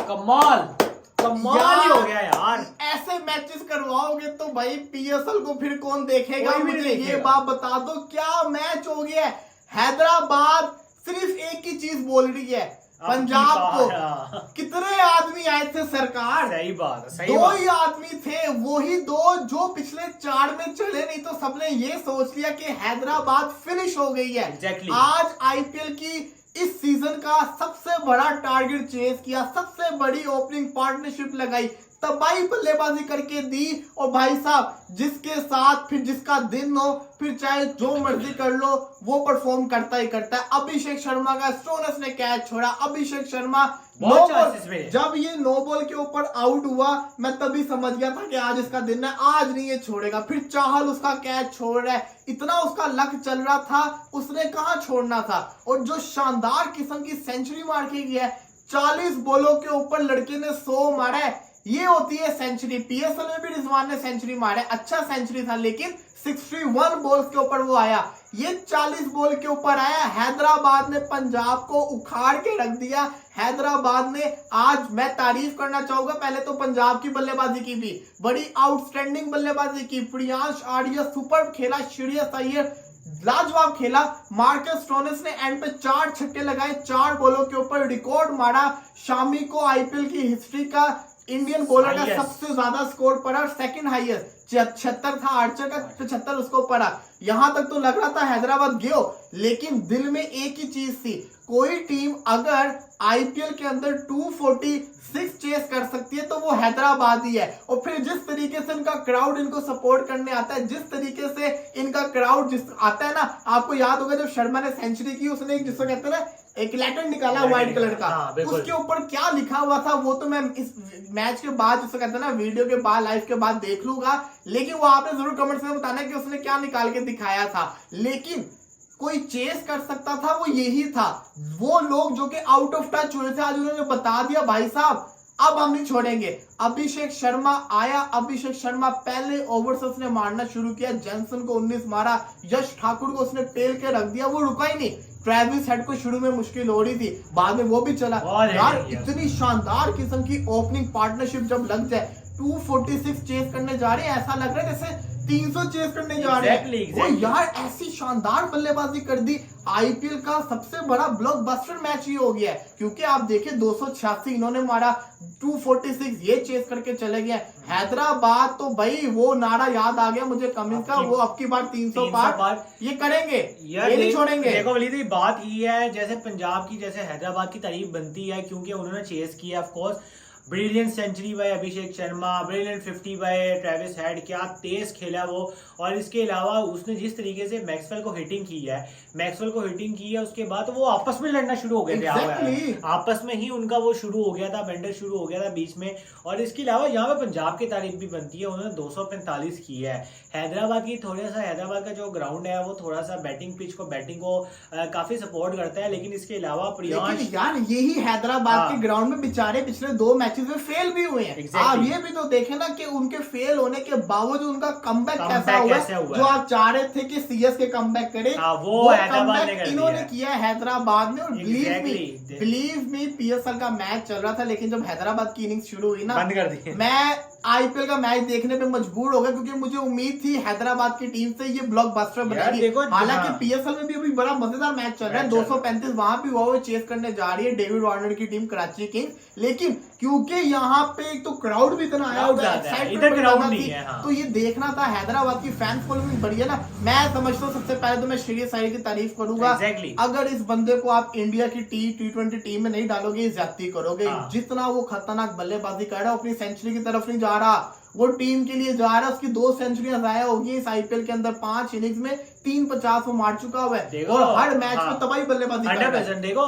कमाल कमाल हो गया यार। ऐसे मैचेस करवाओगे तो भाई पीएसएल को फिर कौन देखेगा? कोई भी मुझे नहीं ये देखेगा। बात बता दो, क्या मैच हो गया है। हैदराबाद सिर्फ एक ही चीज बोल रही है पंजाब को। कितने आदमी आए थे सरकार? सही बात है, सही दो बात। ही आदमी थे, वही दो जो पिछले 4 में चले, नहीं तो सबने ये सोच लिया कि हैदराबाद फिनिश हो गई है। Exactly. आज आईपीएल की इस सीजन का सबसे बड़ा टारगेट चेस किया, सबसे बड़ी ओपनिंग पार्टनरशिप लगाई, तबाही बल्लेबाजी करके दी। और भाई साहब जिसके साथ फिर जिसका दिन हो, फिर चाहे जो मर्जी कर लो, वो परफॉर्म करता ही करता है। अभिषेक शर्मा का स्टोनस ने कैच छोड़ा। अभिषेक शर्मा बहुत chances में। जब ये नो बॉल के ऊपर आउट हुआ, मैं तभी समझ गया था कि आज इसका दिन है, आज नहीं ये छोड़ेगा। फिर चाहल उसका कैच छोड़ रहा है, इतना उसका लक चल रहा था, उसने कहां छोड़ना था। और जो शानदार किस्म की सेंचुरी मार के गया है, 40 बॉलों के ऊपर लड़के ने 100 मारा है, ये होती है सेंचुरी। पीएसएल में भी रिजवान ने सेंचुरी मारा है, अच्छा सेंचुरी था, लेकिन 61 बॉल्स के ऊपर वो आया, ये 40 बॉल के ऊपर आया। हैदराबाद ने पंजाब को उखाड़ के रख दिया। हैदराबाद ने आज, मैं तारीफ करना चाहूंगा पहले तो पंजाब की बल्लेबाजी की भी, बड़ी आउटस्टैंडिंग बल्लेबाजी की। प्रियांश आर्या सुपर खेला, श्रेयस अय्यर लाजवाब खेला। मार्कस स्टोनिस ने एंड पे 4 छक्के लगाए, 4 बॉलों के ऊपर रिकॉर्ड मारा। शामी को आईपीएल की हिस्ट्री का इंडियन बॉलर का सबसे ज्यादा स्कोर पड़ा, सेकंड हाईएस्ट 76 था, आर्चर का 75 उसको पड़ा। यहां तक तो लग रहा था हैदराबाद गियो, लेकिन दिल में एक ही चीज थी, कोई टीम अगर आईपीएल के अंदर 246 चेस कर सकती है तो वो हैदराबाद ही है। और फिर जिस तरीके से इनका क्राउड इनको सपोर्ट करने आता है, जिस तरीके से इनका क्राउड जिस आता है ना, आपको याद होगा जब शर्मा ने सेंचुरी की, उसने एक जिसको कहते हैं ना एक लेटर निकाला व्हाइट कलर का, उसके ऊपर क्या लिखा हुआ था वो तो मैं इस मैच के बाद, जिसको कहते हैं ना वीडियो के बाद, लाइव के बाद देख लूंगा, लेकिन वो आपने जरूर कमेंट्स में बताना कि उसने क्या निकाल के दिखाया था। लेकिन कोई चेस कर सकता था वो यही था। वो लोग जो कि आउट ऑफ टच हुए थे, आज उन्होंने बता दिया भाई साहब अब हम नहीं छोड़ेंगे। अभिषेक शर्मा आया, अभिषेक शर्मा पहले ओवर से उसने मारना शुरू किया, जॉनसन को 19 मारा, यश ठाकुर को उसने पेल के रख दिया, वो रुका ही नहीं। ट्रेविस हेड को शुरू में मुश्किल हो रही थी, बाद में वो भी चला। यार इतनी शानदार किस्म की ओपनिंग पार्टनरशिप जब लग जाए, 246 चेस करने जा रहे हैं, ऐसा लग रहा है जैसे 300 चेस करने जा रहे हैं। Exactly. यार ऐसी शानदार बल्लेबाजी कर दी। आईपीएल का सबसे बड़ा ब्लॉकबस्टर मैच ही हो गया है, क्योंकि आप देखिए 286 इन्होंने मारा, 246 ये चेस करके चले गए। हैदराबाद तो भाई वो नारा याद आ गया मुझे कमिंस का, वो अब की बार 300 पार ये करेंगे, ये नहीं छोड़ेंगे। देखो वली बात ये है, जैसे पंजाब की, जैसे हैदराबाद की तारीफ बनती है क्योंकि उन्होंने चेस किया। Of course brilliant century by Abhishek Sharma, brilliant 50 by Travis Head, क्या तेज खेला वो। और इसके अलावा उसने जिस तरीके से मैक्सवेल को हिटिंग की है, मैक्सवेल को हिटिंग की है, उसके बाद वो आपस में लड़ना शुरू हो गए थे। आपस में ही उनका वो शुरू हो गया था, बेंडर शुरू हो गया था बीच में। और इसके अलावा यहाँ पे पंजाब की तारीफ भी बनती है, उन्होंने 245 की है। हैदराबाद की थोड़ा सा, हैदराबाद का जो ग्राउंड है वो थोड़ा सा बैटिंग पिच को, बैटिंग को काफी सपोर्ट करता है, लेकिन इसके अलावा प्रियांश यार यही हैदराबाद के ग्राउंड में बेचारे पिछले 2 मैचेस में फेल भी हुए हैं। आप ये भी तो देखें ना कि उनके फेल होने के बावजूद उनका कमबैक कैसा हुआ। जो आप चाह रहे थे कि सीएस के कमबैक करे, वो कमबैक इन्होंने किया हैदराबाद में। और बिलीव मी पीएसएल का मैच चल रहा था, लेकिन जब हैदराबाद की इनिंग्स शुरू हुई ना, बंद कर दी। मैं आईपीएल का मैच देखने पे मजबूर हो गया, क्योंकि मुझे उम्मीद थी हैदराबाद की टीम से ये ब्लॉकबस्टर बनेगी। हालांकि पीएसएल में भी अभी बड़ा मजेदार मैच चल रहा है, 235 वहां भी हुआ, वो चेस करने जा रही है डेविड वार्नर की टीम कराची किंग्स। लेकिन क्योंकि यहाँ पे एक तो क्राउड भी इतना आया होता है, इधर क्राउड नहीं है, तो ये देखना था। हैदराबाद की फैन फॉलोइंग बढ़िया ना। मैं समझता हूँ सबसे पहले तो मैं श्रेयस अय्यर की तारीफ करूंगा। अगर इस बंदे को आप इंडिया की T20 टीम में नहीं डालोगे, ज्यादती करोगे। जितना वो खतरनाक बल्लेबाजी कर रहा है, अपनी सेंचुरी की तरफ नहीं जा रहा, वो टीम के लिए जा रहा है। उसकी 2 सेंचुरियां जाया होगी इस आईपीएल के अंदर, 5 इनिंग्स में 350 वो मार चुका हुआ है, और हर मैच में तबाही बल्लेबाजी कर रहा है। देखो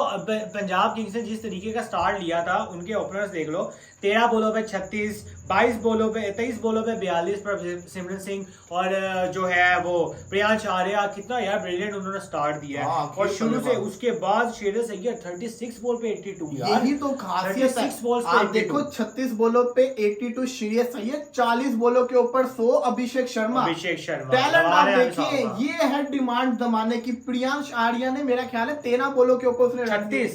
पंजाब किंग्स ने जिस तरीके का स्टार्ट लिया था, उनके ओपनर्स देख लो, 13 बॉलों पे 36, 22 बॉलों पे 23 बॉलों पे 42 पर सिमरन सिंह, और जो है वो प्रियांश आर्या, कितना यार ब्रिलियंट उन्होंने स्टार्ट दिया है। और शुरू से उसके बाद श्रेयस अय्यर 36 बॉल पे 82, यही तो खासियत है। आप देखो 36 बॉलों पे 82 श्रेयस अय्यर, 40 बॉलों के ऊपर 100 अभिषेक शर्मा टैलेंट आप देखिए, ये है डिमांड जमाने की। प्रियांश आर्या ने मेरा ख्याल है 13 बॉलों के ऊपर उसने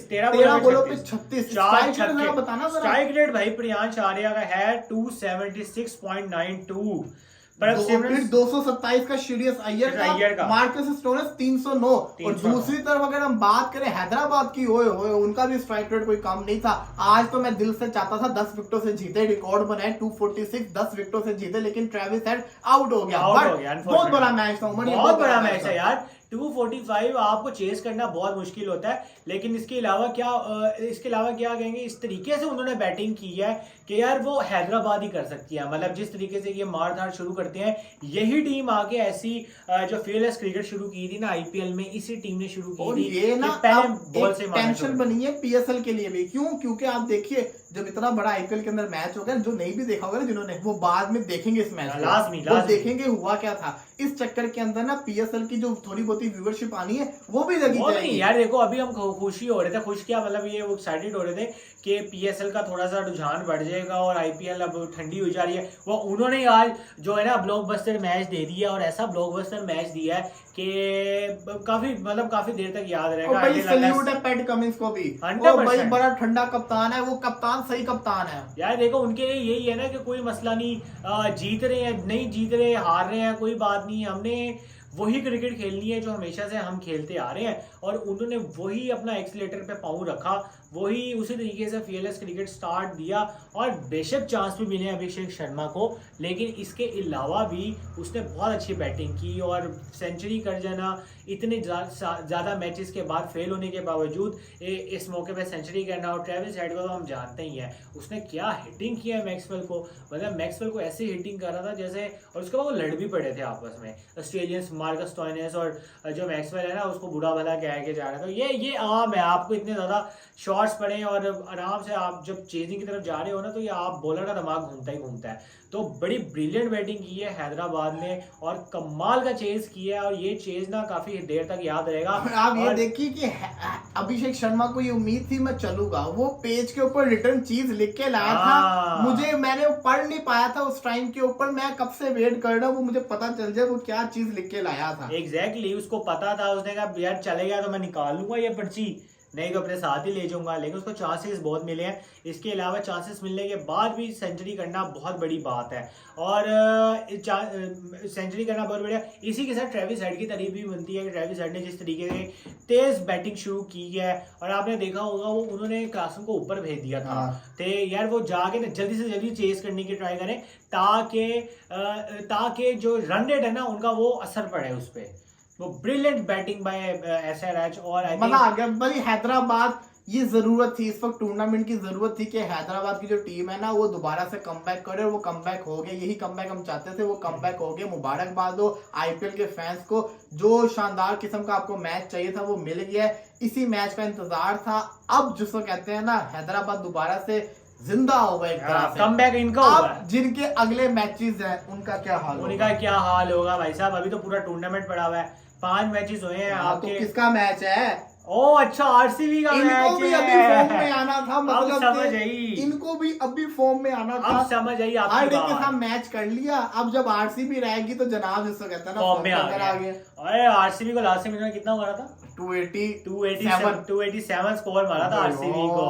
13 बॉलों पे 36 बताना। स्ट्राइक रेट भाई प्रियांश आर्या का है 276.92, पर 227 का श्रेयस अय्यर का, मार्कस स्टोइनिस 309। और दूसरी तरफ अगर हम बात करें हैदराबाद की, ओए उनका भी स्ट्राइक रेट कोई कम नहीं था। आज तो मैं दिल से चाहता था 10 विकेटों से जीते, रिकॉर्ड बनाए 246, 10 विकेटों से जीते, लेकिन ट्रेविस हेड आउट हो गया। बहुत बड़ा मैच था, बहुत बड़ा मैच है यार। 245 आपको चेस करना बहुत मुश्किल होता है, लेकिन इसके अलावा क्या कहेंगे, इस तरीके से उन्होंने बैटिंग की है कि यार वो हैदराबाद ही कर सकती है। मतलब जिस तरीके से ये मार धाड़ शुरू करते हैं, यही टीम आके ऐसी जो फीयरलेस क्रिकेट शुरू की थी ना आईपीएल में, इसी टीम ने शुरू की थी। ये ना टेंशन बनी है पीएसएल के लिए भी। क्यों? क्योंकि आप देखिए जब इतना बड़ा आईपीएल के अंदर मैच हो गया, जो नहीं भी देखा होगा ना जिन्होंने, वो बाद में देखेंगे इस मैच को, देखेंगे हुआ क्या था। इस चक्कर के अंदर ना पीएसएल की जो थोड़ी बहुत व्यूअरशिप आनी है वो भी लगी जाएगी। यार देखो अभी हम खुशी हो रहे थे, खुश क्या मतलब ये एक्साइटेड हो रहे थे कि पीएसएल का थोड़ा सा रुझान बढ़ जाएगा और आईपीएल अब ठंडी हो जा रही है। वो उन्होंने आज जो है ना ब्लॉकबस्टर मैच दे दिया, और ऐसा ब्लॉकबस्टर मैच दिया है कि काफी देर तक याद रहेगा। भाई सैल्यूट है पैट कमिंस को भी, भाई बड़ा ठंडा कप्तान है वो, कप्तान सही कप्तान है यार। देखो उनके लिए यही है ना कि कोई मसला नहीं, जीत रहे हैं नहीं जीत रहे, हार रहे हैं कोई बात नहीं, हमने वही क्रिकेट खेलनी है जो हमेशा से हम खेलते आ रहे हैं। और उन्होंने वही अपना एक्सीलेटर पे पाँव रखा, वही उसी तरीके से फीयरलेस क्रिकेट स्टार्ट दिया। और बेशक चांस भी मिले अभिषेक शर्मा को, लेकिन इसके अलावा भी उसने बहुत अच्छी बैटिंग की और सेंचुरी कर जाना, इतने ज़्यादा मैचेस के बाद फेल होने के बावजूद इस मौके पे सेंचुरी करना। और ट्रेविस हेड को तो हम जानते ही हैं, उसने क्या हिटिंग किया है मैक्सवेल को, मतलब मैक्सवेल को ऐसे हिटिंग कर रहा था जैसे, और उसके बाद वो लड़ भी पड़े थे आपस में ऑस्ट्रेलियंस, मार्कस स्टोइनिस और जो मैक्सवेल है ना उसको बुरा भला कह के जा रहा था। ये आम है, आपको इतने ज़्यादा शॉट्स पड़े और आराम से आप जब चेजिंग की तरफ जा रहे हो ना, तो ये आप बॉलर का दिमाग घूमता ही घूमता है। तो बड़ी ब्रिलियंट बैटिंग की है हैदराबाद ने और कमाल का चेज किया है, और ये चेज ना काफी देर तक याद रहेगा। आप ये देखिए कि अभिषेक शर्मा को ये उम्मीद थी मैं चलूंगा, वो पेज के ऊपर रिटर्न चीज लिख के लाया था, मैंने पढ़ नहीं पाया था उस टाइम के ऊपर, मैं कब से वेट कर रहा हूँ वो मुझे पता चल जाए वो क्या चीज लिख के लाया था। एग्जैक्टली उसको पता था, उसने कहा यार चलेगा तो मैं निकाल लूंगा ये पर्ची, नहीं तो अपने साथ ही ले जाऊंगा। लेकिन उसको चांसेस बहुत मिले हैं, इसके अलावा चांसेस मिलने के बाद भी सेंचुरी करना बहुत बड़ी बात है, और सेंचुरी करना बहुत बढ़िया। इसी के साथ ट्रेविस हेड की तारीफ भी बनती है कि ट्रेविस हेड ने जिस तरीके से तेज बैटिंग शुरू की है, और आपने देखा होगा वो उन्होंने क्लासन को ऊपर भेज दिया था, तो यार वो जाके ना जल्दी से जल्दी चेस करने की ट्राई करें ताकि जो रन रेट है ना उनका वो असर पड़े उस पर। वो ब्रिलियंट बैटिंग बाय एसआरएच। और मजा आ गया भाई। हैदराबाद ये जरूरत थी, इस वक्त टूर्नामेंट की जरूरत थी कि हैदराबाद की जो टीम है ना वो दोबारा से कमबैक करे, और वो कमबैक हो गया। यही कमबैक हम चाहते थे, वो कमबैक हो गया। मुबारकबाद हो आईपीएल के फैंस को, जो शानदार किस्म का आपको मैच चाहिए था वो मिल गया। इसी मैच का इंतजार था। अब जिसको कहते हैं ना हैदराबाद दोबारा से जिंदा होगा एक तरह से, कमबैक इनका होगा। जिनके अगले मैचेस हैं उनका क्या हाल होगा भाई साहब? अभी तो पूरा टूर्नामेंट पड़ा हुआ है, 5 मैचेस हुए हैं आपके। तो किसका मैच है? ओ अच्छा, आरसीबी का मैच है। भी अभी फॉर्म में आना था, मतलब समझ आई, इनको भी अभी फॉर्म में आना था। अब समझ आई आपकी बात। के साथ मैच कर लिया, अब जब आरसीबी रहेगी तो जनाब जिसको कहता है ना फॉर्म में आ गया। अरे आरसीबी को लास्ट में कितना मारा था? 287 स्कोर मारा था आरसीबी को।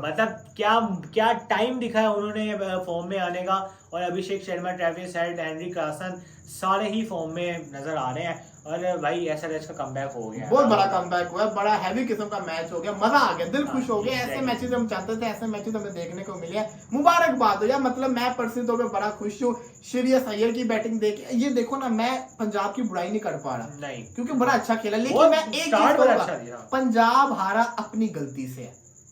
मतलब क्या टाइम दिखाया उन्होंने फॉर्म में आने का। और Abhishek Sharma, Travis Head, Henry Klaasen सारे ही फॉर्म में नजर आ रहे हैं। और भाई एसआरएच का कमबैक हो गया, बहुत बड़ा कमबैक हुआ, बड़ा हैवी किस्म का मैच हो गया, मजा आ गया, दिल खुश हो गया। ऐसे मैचेस हम चाहते थे, ऐसे मैचेस हमें देखने को मिले हैं। मुबारकबाद हो यार, मतलब मैं पर्सनली तौर पे बड़ा खुश हूँ श्रेयस अय्यर की बैटिंग देख। ये देखो ना, मैं पंजाब की बुराई नहीं कर पा रहा, नहीं क्योंकि बड़ा अच्छा खेला, लेकिन मैं एक चीज कहूंगा, पंजाब हारा अपनी गलती से।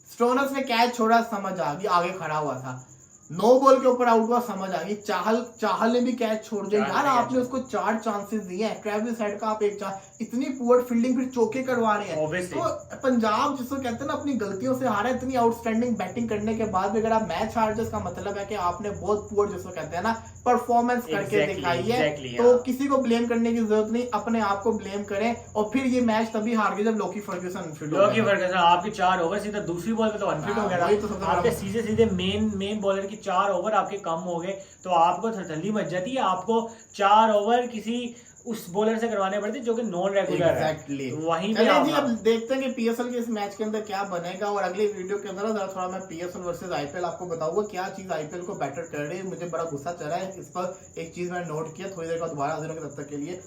स्टोइनिस ने कैच छोड़ा, समझ आ गई, आगे खड़ा हुआ था, 9 बॉल के ऊपर आउट हुआ, समझ आ गई। चाहल ने भी कैच छोड़ दिया यार, आपने उसको 4 चांसेस दिए हैं। ट्रेविस हेड का आप 1 चांस, इतनी पुअर फील्डिंग, फिर चौके करवा रहे हैं। तो पंजाब जिसको कहते हैं ना अपनी गलतियों से हारा, इतनी आउटस्टैंडिंग बैटिंग करने के बाद भी अगर आप मैच हार जाए, इसका मतलब है कि आपने बहुत पुअर जिसको कहते हैं ना परफॉर्मेंस करके दिखाई है। तो किसी को ब्लेम करने की जरूरत नहीं, अपने आप को ब्लेम करें। और फिर ये मैच तभी हार गए जब लोकी फर्ग्यूसन अनफिट हो गया। आपके 4 ओवर सीधा दूसरी बॉल पे तो अनफिट हो गया था। आपके सीधे मेन बॉलर की 4 ओवर आपके कम हो गए तो आपको थरथल्ली मच जाती है, आपको 4 ओवर किसी उस बॉलर से करवाने पड़ते जो कि नॉन रेगुलर Exactly. है। वहीं पे चलिए जी, अब देखते हैं कि पीएसएल के इस मैच के अंदर क्या बनेगा, और अगली वीडियो के अंदर ना थोड़ा मैं पीएसएल वर्सेस आईपीएल आपको बताऊंगा क्या चीज आईपीएल को बेटर कर रही है। मुझे बड़ा गुस्सा चढ़ा है इस पर, एक चीज मैंने नोट किया। थोड़ी देर बाद दोबारा हाजिर होंगे, तब तक के लिए